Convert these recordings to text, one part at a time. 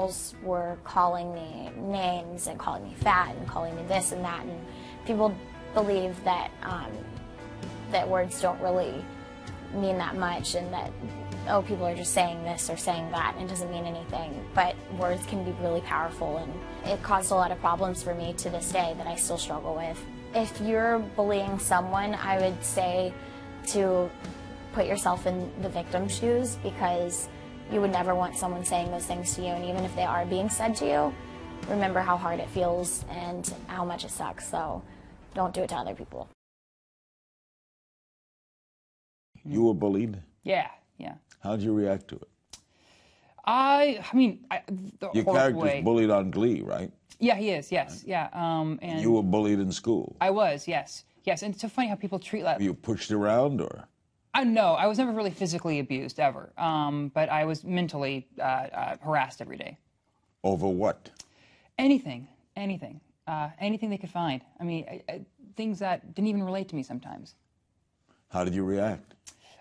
girls were calling me names and calling me fat and calling me this and that, and people believe that that words don't really mean that much, and that, oh, people are just saying this or saying that, and it doesn't mean anything. But words can be really powerful, and it caused a lot of problems for me to this day that I still struggle with. If you're bullying someone, I would say to put yourself in the victim's shoes, because you would never want someone saying those things to you, and even if they are being said to you, remember how hard it feels and how much it sucks, so don't do it to other people. You were bullied? Yeah. How did you react to it? I mean, your character's bullied on Glee, right? Yeah, he is, yes, right. Yeah. And you were bullied in school? I was, yes. Yes, and it's so funny how people treat that. Were you pushed around, or? No, I was never really physically abused, ever. But I was mentally harassed every day. Over what? Anything they could find. I mean, things that didn't even relate to me sometimes. How did you react?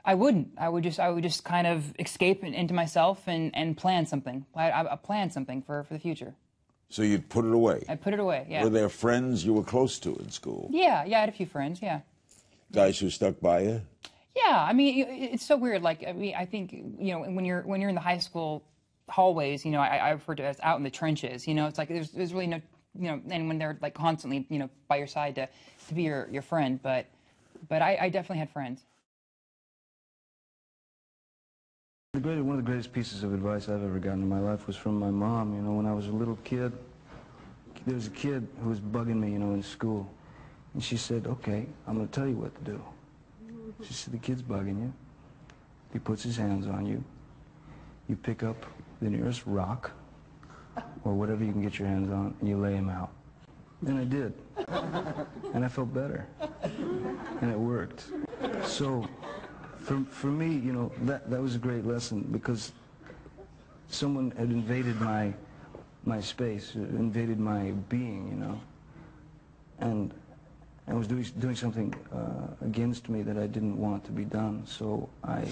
I wouldn't. I would just kind of escape into myself and plan something. I planned something for the future. So you'd put it away? I'd put it away, yeah. Were there friends you were close to in school? Yeah, I had a few friends, yeah. Guys who stuck by you? Yeah, I mean, it's so weird. Like, I mean, I think, you know, when you're in the high school hallways, you know, I refer to it as out in the trenches. You know, it's like there's really no, you know, and when they're like constantly, you know, by your side to be your friend. But I definitely had friends. One of the greatest pieces of advice I've ever gotten in my life was from my mom. You know, when I was a little kid, there was a kid who was bugging me, you know, in school. And she said, okay, I'm going to tell you what to do. She said, the kid's bugging you. He puts his hands on you. You pick up the nearest rock, or whatever you can get your hands on, and you lay him out. And I did. And I felt better. And it worked. So, for me, you know, that was a great lesson, because someone had invaded my space, invaded my being, you know, and was doing something against me that I didn't want to be done. So I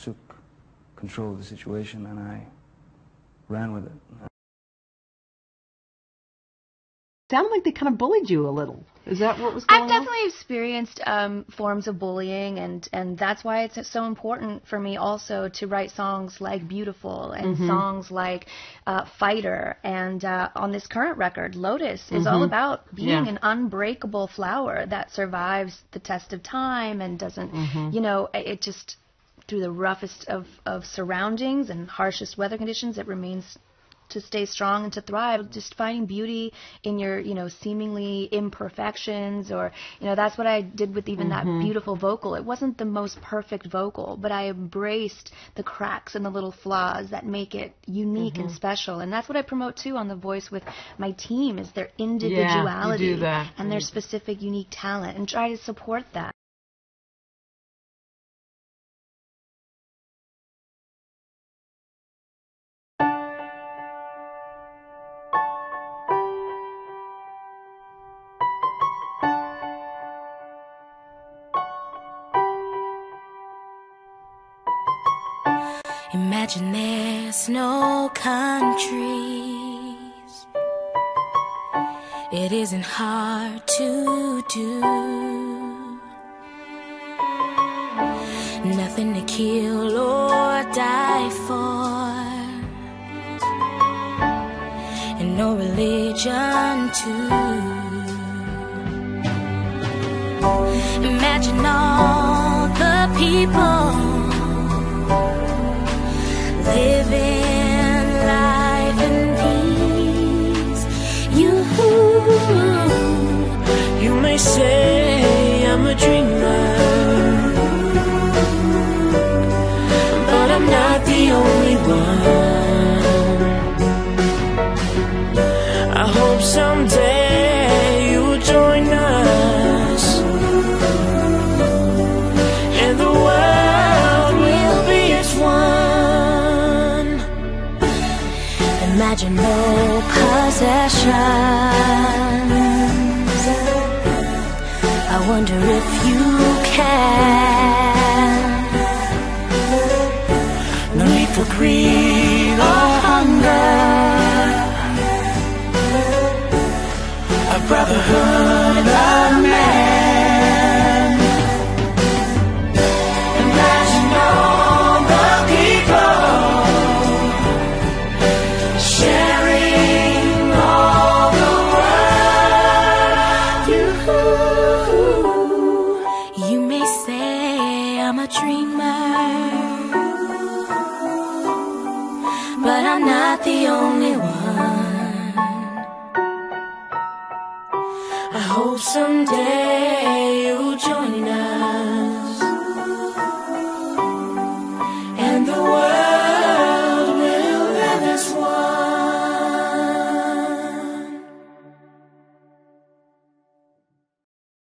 took control of the situation and I ran with it. Sounded like they kind of bullied you a little. Is that what was going on? I've definitely experienced forms of bullying, and that's why it's so important for me also to write songs like Beautiful and songs like Fighter. And on this current record, Lotus is all about being an unbreakable flower that survives the test of time and doesn't, you know, it just, through the roughest of surroundings and harshest weather conditions, it remains to stay strong and to thrive. Just finding beauty in your, you know, seemingly imperfections, or, you know, that's what I did with even that beautiful vocal. It wasn't the most perfect vocal, but I embraced the cracks and the little flaws that make it unique and special. And that's what I promote too on The Voice with my team, is their individuality and their specific unique talent, and try to support that. Imagine there's no countries. It isn't hard to do. Nothing to kill or die for, and no religion too. Imagine all the people living life in peace. You may say I'm a dreamer, but I'm not the only one. I hope someday you will join us, and the world will be as one. Imagine no possessions. I wonder if you can. No need for greed or hunger. dreamer, but I'm not the only one. I hope someday